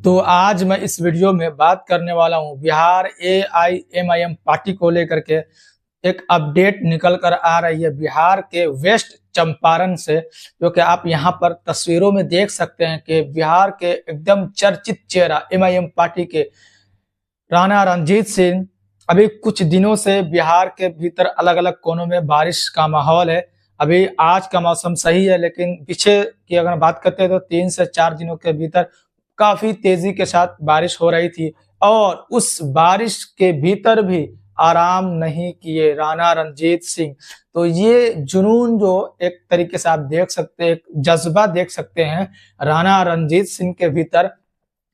तो आज मैं इस वीडियो में बात करने वाला हूं बिहार एआईएमआईएम पार्टी को लेकर के। एक अपडेट निकल कर आ रही है बिहार के वेस्ट चंपारण से, जो कि आप यहां पर तस्वीरों में देख सकते हैं कि बिहार के एकदम चर्चित चेहरा एमआईएम पार्टी के राणा रणजीत सिंह अभी कुछ दिनों से बिहार के भीतर अलग अलग कोनों में बारिश का माहौल है। अभी आज का मौसम सही है, लेकिन पीछे की अगर बात करते हैं तो 3 से 4 दिनों के भीतर काफी तेजी के साथ बारिश हो रही थी और उस बारिश के भीतर भी आराम नहीं किए राणा रणजीत सिंह। तो ये जुनून जो एक तरीके से आप देख सकते हैं, एक जज्बा देख सकते हैं राणा रणजीत सिंह के भीतर।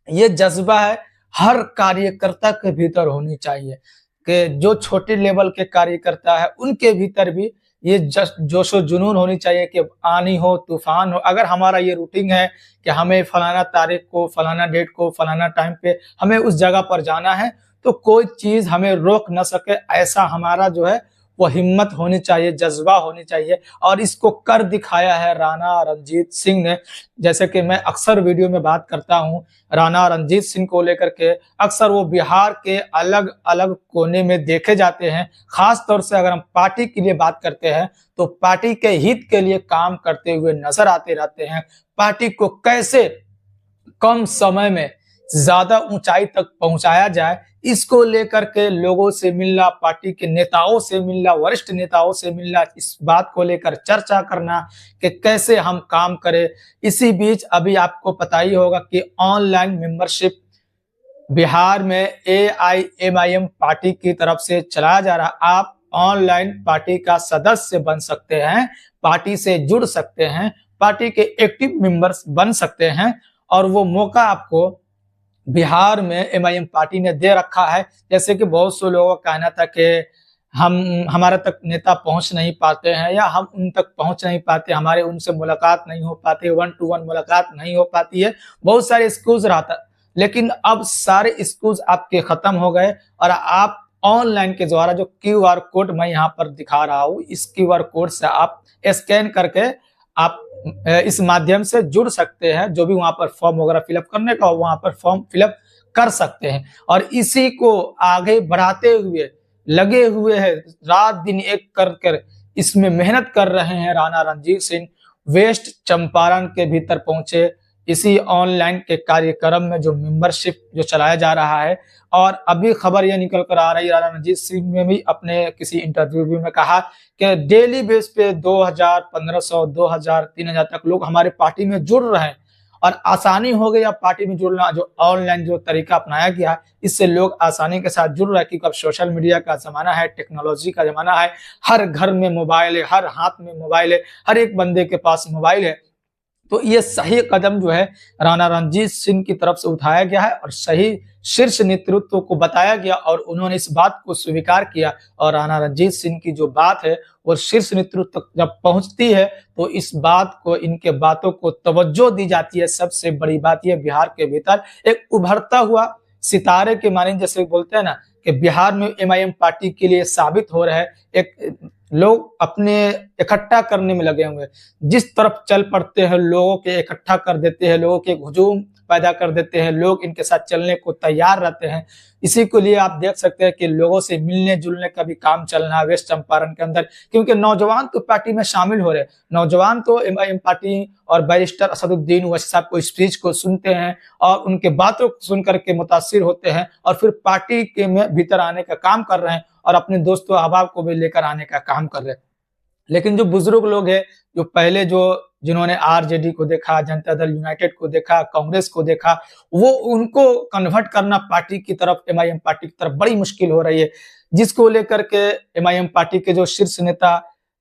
ये जज्बा है हर कार्यकर्ता के भीतर होनी चाहिए कि जो छोटे लेवल के कार्यकर्ता है उनके भीतर भी ये जोशो जुनून होनी चाहिए कि आनी हो तूफान हो, अगर हमारा ये रूटीन है कि हमें फलाना तारीख को फलाना डेट को फलाना टाइम पे हमें उस जगह पर जाना है तो कोई चीज हमें रोक न सके, ऐसा हमारा जो है वो हिम्मत होनी चाहिए, जज्बा होनी चाहिए। और इसको कर दिखाया है राणा रणजीत सिंह ने। जैसे कि मैं अक्सर वीडियो में बात करता हूं राणा रणजीत सिंह को लेकर के, अक्सर वो बिहार के अलग अलग कोने में देखे जाते हैं। खास तौर से अगर हम पार्टी के लिए बात करते हैं तो पार्टी के हित के लिए काम करते हुए नजर आते रहते हैं। पार्टी को कैसे कम समय में ज्यादा ऊंचाई तक पहुंचाया जाए, इसको लेकर के लोगों से मिलना, पार्टी के नेताओं से मिलना, वरिष्ठ नेताओं से मिलना, इस बात को लेकर चर्चा करना कि कैसे हम काम करें। इसी बीच अभी आपको पता ही होगा कि ऑनलाइन मेंबरशिप बिहार में एआईएमआईएम पार्टी की तरफ से चलाया जा रहा। आप ऑनलाइन पार्टी का सदस्य बन सकते हैं, पार्टी से जुड़ सकते हैं, पार्टी के एक्टिव मेंबर्स बन सकते हैं और वो मौका आपको बिहार में एमआईएम पार्टी ने दे रखा है। जैसे कि बहुत से लोगों का कहना था कि हम हमारे तक नेता पहुंच नहीं पाते हैं या हम उन तक पहुंच नहीं पाते, हमारे उनसे मुलाकात नहीं हो पाती, 1-to-1 मुलाकात नहीं हो पाती है, बहुत सारे एक्सक्यूज रहता। लेकिन अब सारे एक्सक्यूज आपके खत्म हो गए और आप ऑनलाइन के द्वारा जो क्यूआर कोड मैं यहाँ पर दिखा रहा हूँ, इस क्यूआर कोड से आप स्कैन करके आप इस माध्यम से जुड़ सकते हैं। जो भी वहां पर फॉर्म वगैरह फिलअप करने का वहां पर फॉर्म फिलअप कर सकते हैं और इसी को आगे बढ़ाते हुए लगे हुए हैं, रात दिन एक कर कर इसमें मेहनत कर रहे हैं राणा रणजीत सिंह। वेस्ट चंपारण के भीतर पहुंचे इसी ऑनलाइन के कार्यक्रम में जो मेंबरशिप जो चलाया जा रहा है। और अभी खबर यह निकल कर आ रही है, राणा रणजीत सिंह ने भी अपने किसी इंटरव्यू में कहा कि डेली बेस पे 2000, 1500, 2000, 3000 तक लोग हमारे पार्टी में जुड़ रहे हैं और आसानी हो गई अब पार्टी में जुड़ना। जो ऑनलाइन जो तरीका अपनाया गया इससे लोग आसानी के साथ जुड़ रहे हैं, क्योंकि अब सोशल मीडिया का जमाना है, टेक्नोलॉजी का जमाना है, हर घर में मोबाइल है, हर हाथ में मोबाइल है, हर एक बंदे के पास मोबाइल है। तो ये सही कदम जो है राणा रणजीत सिंह की तरफ से उठाया गया है और सही शीर्ष नेतृत्व को बताया गया और उन्होंने इस बात को स्वीकार किया। और राणा रणजीत सिंह की जो बात है वो शीर्ष नेतृत्व तक जब पहुंचती है तो इस बात को, इनके बातों को तवज्जो दी जाती है। सबसे बड़ी बात यह बिहार के भीतर एक उभरता हुआ सितारे के माने जैसे बोलते हैं ना कि बिहार में एमआईएम पार्टी के लिए साबित हो रहा है। एक लोग अपने इकट्ठा करने में लगे हुए, जिस तरफ चल पड़ते हैं लोगों के इकट्ठा कर देते हैं, लोगों के हुजूम पैदा कर देते हैं, लोग इनके साथ चलने को तैयार रहते हैं। इसी को लिए आप देख सकते हैं कि लोगों से मिलने जुलने का भी काम चल रहा है वेस्ट चंपारण के अंदर, क्योंकि नौजवान तो पार्टी में शामिल हो रहे हैं। नौजवान तो एमआईएम पार्टी और बैरिस्टर असदुद्दीन ओवैसी साहब को स्पीच को सुनते हैं और उनके बातों को सुन करके मुतासिर होते हैं और फिर पार्टी के में भीतर आने का काम कर रहे हैं और अपने दोस्तों अहबाब को भी लेकर आने का काम कर रहे हैं। लेकिन जो बुजुर्ग लोग हैं, जो पहले जिन्होंने आरजेडी को देखा, जनता दल यूनाइटेड को देखा, कांग्रेस को देखा, वो उनको कन्वर्ट करना पार्टी की तरफ, एमआईएम पार्टी की तरफ बड़ी मुश्किल हो रही है। जिसको लेकर के एमआईएम पार्टी के जो शीर्ष नेता,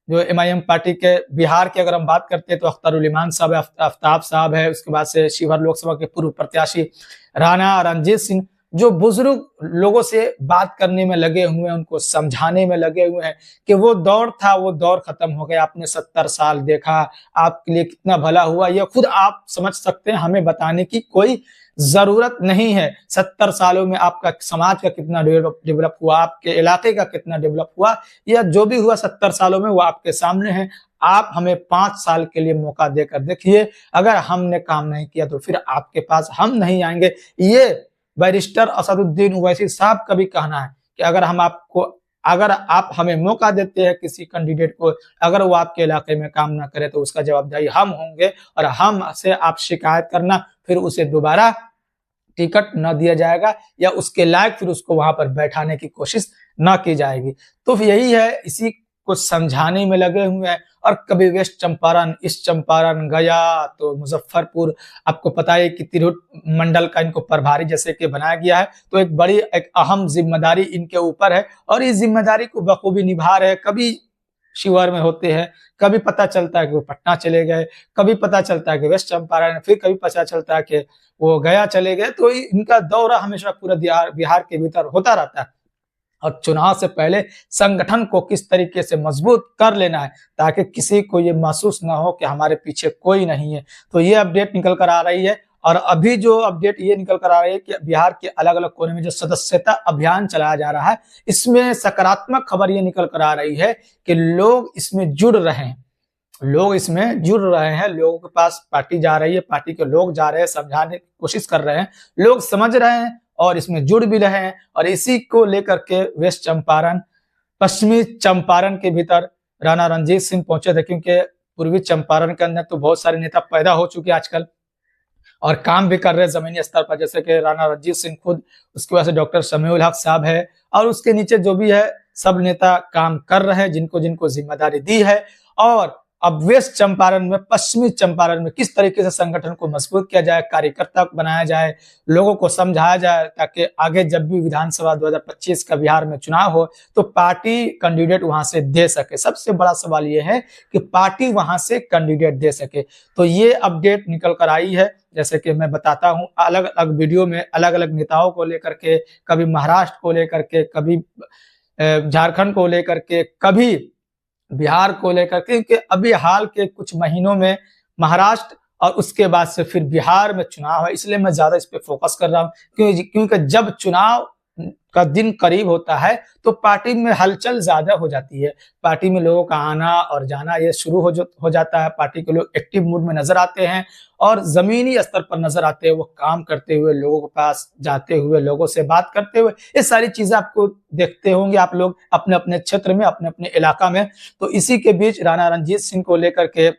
जो एमआईएम पार्टी के बिहार की अगर हम बात करते हैं तो अख्तरुल इमान साहब है, आफ्ताब साहब है, उसके बाद से शिवहर लोकसभा के पूर्व प्रत्याशी राणा रणजीत सिंह, जो बुजुर्ग लोगों से बात करने में लगे हुए हैं, उनको समझाने में लगे हुए हैं कि वो दौर था, वो दौर खत्म हो गया। आपने 70 साल देखा, आपके लिए कितना भला हुआ, ये खुद आप समझ सकते हैं, हमें बताने की कोई जरूरत नहीं है। 70 सालों में आपका समाज का कितना डेवलप हुआ, आपके इलाके का कितना डेवलप हुआ, या जो भी हुआ 70 सालों में, वो आपके सामने है। आप हमें 5 साल के लिए मौका देकर देखिए, अगर हमने काम नहीं किया तो फिर आपके पास हम नहीं आएंगे। ये बैरिस्टर असदुद्दीन ओवैसी साहब का भी कहना है कि अगर आप हमें मौका देते हैं किसी कैंडिडेट को, अगर वो आपके इलाके में काम ना करे तो उसका जवाबदेही हम होंगे, और हम से आप शिकायत करना, फिर उसे दोबारा टिकट न दिया जाएगा, या उसके लायक फिर उसको वहां पर बैठाने की कोशिश न की जाएगी। तो यही है, इसी को समझाने में लगे हुए हैं। और कभी वेस्ट चंपारण, ईस्ट चंपारण, गया तो मुजफ्फरपुर, आपको पता है कि तिरहुत मंडल का इनको प्रभारी जैसे कि बनाया गया है, तो एक अहम जिम्मेदारी इनके ऊपर है, और इस जिम्मेदारी को बखूबी निभा रहे हैं। कभी शिवहर में होते हैं, कभी पता चलता है कि वो पटना चले गए, कभी पता चलता है कि वेस्ट चंपारण, फिर कभी पता चलता है कि वो गया चले गए। तो इनका दौरा हमेशा पूरा बिहार के भीतर होता रहता है। और चुनाव से पहले संगठन को किस तरीके से मजबूत कर लेना है, ताकि किसी को ये महसूस ना हो कि हमारे पीछे कोई नहीं है। तो ये अपडेट निकल कर आ रही है। और अभी जो अपडेट ये निकल कर आ रही है कि बिहार के अलग अलग कोने में जो सदस्यता अभियान चलाया जा रहा है, इसमें सकारात्मक खबर ये निकल कर आ रही है कि लोग इसमें जुड़ रहे हैं। लोग इसमें जुड़ रहे हैं, लोगों के पास पार्टी जा रही है, पार्टी के लोग जा रहे हैं, समझाने की कोशिश कर रहे हैं, लोग समझ रहे हैं और इसमें जुड़ भी रहे हैं। और इसी को लेकर के वेस्ट चंपारण, पश्चिमी चंपारण के भीतर राणा रणजीत सिंह पहुंचे थे, क्योंकि पूर्वी चंपारण के अंदर तो बहुत सारे नेता पैदा हो चुके हैं आजकल और काम भी कर रहे हैं जमीनी स्तर पर, जैसे कि राणा रणजीत सिंह खुद, उसके बाद से डॉक्टर समीउल हक साहब है, और उसके नीचे जो भी है सब नेता काम कर रहे हैं, जिनको जिनको जिम्मेदारी दी है। और अब वेस्ट चंपारण में, पश्चिमी चंपारण में किस तरीके से संगठन को मजबूत किया जाए, कार्यकर्ता बनाया जाए, लोगों को समझाया जाए, ताकि आगे जब भी विधानसभा 2025 का बिहार में चुनाव हो तो पार्टी कैंडिडेट वहां से दे सके। सबसे बड़ा सवाल यह है कि पार्टी वहां से कैंडिडेट दे सके। तो ये अपडेट निकल कर आई है, जैसे कि मैं बताता हूं अलग अलग वीडियो में, अलग अलग नेताओं को लेकर के, कभी महाराष्ट्र को लेकर के, कभी झारखंड को लेकर के, कभी बिहार को लेकर के, क्योंकि अभी हाल के कुछ महीनों में महाराष्ट्र और उसके बाद से फिर बिहार में चुनाव है, इसलिए मैं ज्यादा इस पे फोकस कर रहा हूँ। क्योंकि जब चुनाव का दिन करीब होता है तो पार्टी में हलचल ज्यादा हो जाती है, पार्टी में लोगों का आना और जाना ये शुरू हो जाता है, पार्टी के लोग एक्टिव मूड में नजर आते हैं और जमीनी स्तर पर नजर आते हैं, वो काम करते हुए, लोगों के पास जाते हुए, लोगों से बात करते हुए। ये सारी चीजें आपको देखते होंगे आप लोग अपने अपने क्षेत्र में, अपने अपने इलाका में। तो इसी के बीच राणा रणजीत सिंह को लेकर के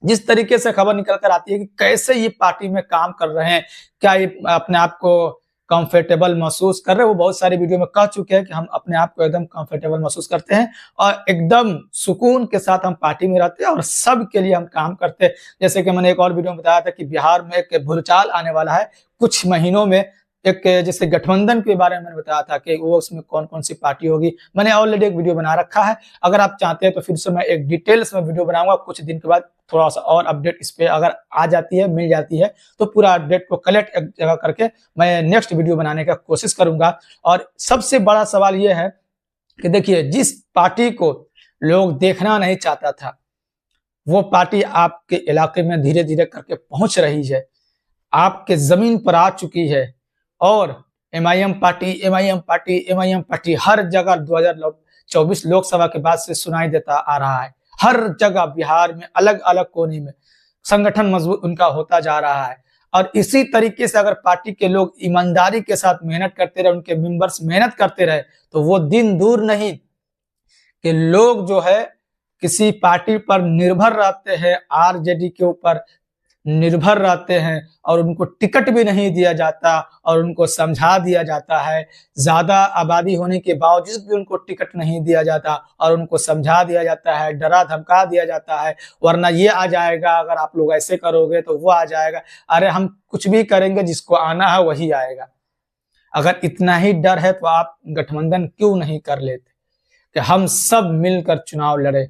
जिस तरीके से खबर निकल कर आती है कि कैसे ये पार्टी में काम कर रहे हैं, क्या ये अपने आप को कंफर्टेबल महसूस कर रहे हैं। वो बहुत सारे वीडियो में कह चुके हैं कि हम अपने आप को एकदम कंफर्टेबल महसूस करते हैं और एकदम सुकून के साथ हम पार्टी में रहते हैं और सब के लिए हम काम करते हैं। जैसे कि मैंने एक और वीडियो में बताया था कि बिहार में एक भूचाल आने वाला है कुछ महीनों में, एक जैसे गठबंधन के बारे में मैंने बताया था कि वो उसमें कौन कौन सी पार्टी होगी। मैंने ऑलरेडी एक वीडियो बना रखा है, अगर आप चाहते हैं तो फिर से मैं एक डिटेल्स में वीडियो बनाऊंगा कुछ दिन के बाद। थोड़ा सा और अपडेट इस पे अगर आ जाती है, मिल जाती है, तो पूरा अपडेट को कलेक्ट एक जगह करके मैं नेक्स्ट वीडियो बनाने का कोशिश करूंगा। और सबसे बड़ा सवाल यह है कि देखिए, जिस पार्टी को लोग देखना नहीं चाहता था, वो पार्टी आपके इलाके में धीरे धीरे करके पहुंच रही है, आपके जमीन पर आ चुकी है। और एमआईएम पार्टी हर जगह 2024 लोकसभा के बाद से सुनाई देता आ रहा है। हर जगह बिहार में अलग अलग कोने में संगठन मजबूत उनका होता जा रहा है। और इसी तरीके से अगर पार्टी के लोग ईमानदारी के साथ मेहनत करते रहे, उनके मेंबर्स मेहनत करते रहे, तो वो दिन दूर नहीं कि लोग जो है किसी पार्टी पर निर्भर रहते हैं, आरजेडी के ऊपर निर्भर रहते हैं और उनको टिकट भी नहीं दिया जाता और उनको समझा दिया जाता है। ज्यादा आबादी होने के बावजूद भी उनको टिकट नहीं दिया जाता और उनको समझा दिया जाता है, डरा धमका दिया जाता है, वरना ये आ जाएगा, अगर आप लोग ऐसे करोगे तो वो आ जाएगा। अरे हम कुछ भी करेंगे, जिसको आना है वही आएगा। अगर इतना ही डर है तो आप गठबंधन क्यों नहीं कर लेते कि हम सब मिलकर चुनाव लड़े।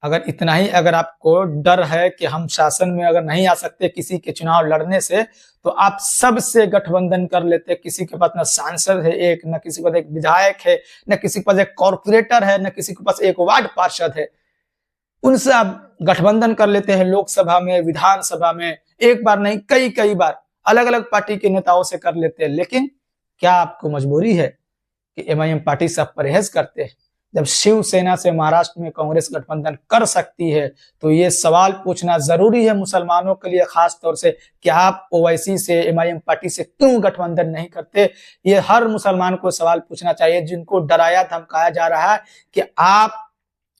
अगर इतना ही अगर आपको डर है कि हम शासन में अगर नहीं आ सकते किसी के चुनाव लड़ने से, तो आप सबसे गठबंधन कर लेते। किसी के पास न सांसद है एक, न किसी के पास एक विधायक है, न किसी के पास एक कॉर्पोरेटर है, न किसी के पास एक वार्ड पार्षद है, उनसे आप गठबंधन कर लेते हैं लोकसभा में, विधानसभा में, एक बार नहीं कई कई बार अलग अलग पार्टी के नेताओं से कर लेते हैं। लेकिन क्या आपको मजबूरी है कि एमआईएम पार्टी से आप परहेज करते हैं? जब शिवसेना से महाराष्ट्र में कांग्रेस गठबंधन कर सकती है, तो ये सवाल पूछना जरूरी है मुसलमानों के लिए खास तौर से कि आप ओवैसी से, एमआईएम पार्टी से क्यों गठबंधन नहीं करते। ये हर मुसलमान को सवाल पूछना चाहिए, जिनको डराया धमकाया जा रहा है कि आप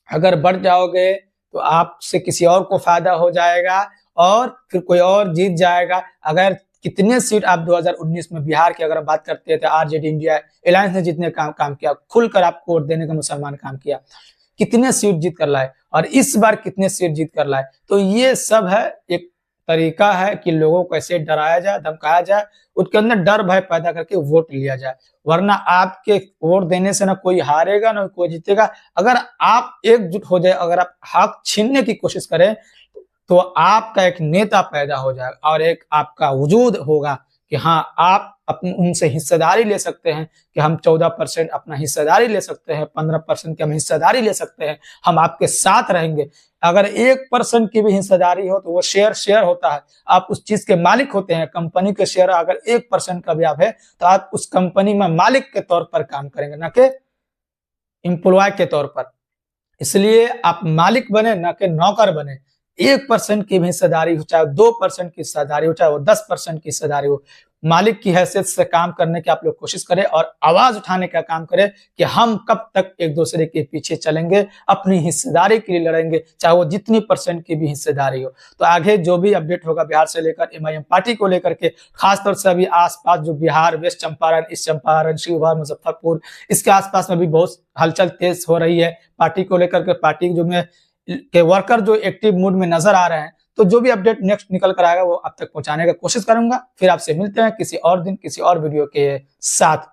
अगर बढ़ जाओगे तो आपसे किसी और को फायदा हो जाएगा और फिर कोई और जीत जाएगा। अगर कितने सीट आप 2019 में बिहार की अगर बात करते हैं तो आरजेडी इंडिया अलायंस ने जितने काम किया, खुलकर आपको वोट देने का मुसलमान काम किया, कितने सीट जीत कर लाए, और इस बार कितने सीट जीत कर लाए। तो ये सब है एक तरीका है कि लोगों को ऐसे डराया जाए, धमकाया जाए, उसके अंदर डर भय पैदा करके वोट लिया जाए। वरना आपके वोट देने से ना कोई हारेगा ना कोई जीतेगा। अगर आप एकजुट हो जाए, अगर आप हक छीनने की कोशिश करें, तो आपका एक नेता पैदा हो जाएगा और एक आपका वजूद होगा कि हाँ, आप अपने उनसे हिस्सेदारी ले सकते हैं कि हम 14% अपना हिस्सेदारी ले सकते हैं, 15% की हम हिस्सेदारी ले सकते हैं, हम आपके साथ रहेंगे। अगर 1% की भी हिस्सेदारी हो तो वो शेयर होता है, आप उस चीज के मालिक होते हैं। कंपनी के शेयर अगर 1% का भी आप है तो आप उस कंपनी में मालिक के तौर पर काम करेंगे, ना कि एम्प्लॉय के तौर पर। इसलिए आप मालिक बने, ना कि नौकर बने। 1% की भी हिस्सेदारी हो, चाहे 2% की हिस्सेदारी हो, चाहे वो 10% की हिस्सेदारी हो, मालिक की हैसियत से काम करने की आप लोग कोशिश करें और आवाज उठाने का काम करें कि हम कब तक एक दूसरे के पीछे चलेंगे, अपनी हिस्सेदारी के लिए लड़ेंगे, चाहे वो जितनी % की भी हिस्सेदारी हो। तो आगे जो भी अपडेट होगा बिहार से लेकर एमआईएम पार्टी को लेकर के, खासतौर से अभी आसपास जो बिहार, वेस्ट चंपारण, ईस्ट चंपारण, शिवहर, मुजफ्फरपुर, इसके आसपास में भी बहुत हलचल तेज हो रही है पार्टी को लेकर के। पार्टी जो में के वर्कर जो एक्टिव मूड में नजर आ रहे हैं, तो जो भी अपडेट नेक्स्ट निकल कर आएगा वो आप तक पहुंचाने का कोशिश करूंगा। फिर आपसे मिलते हैं किसी और दिन किसी और वीडियो के साथ।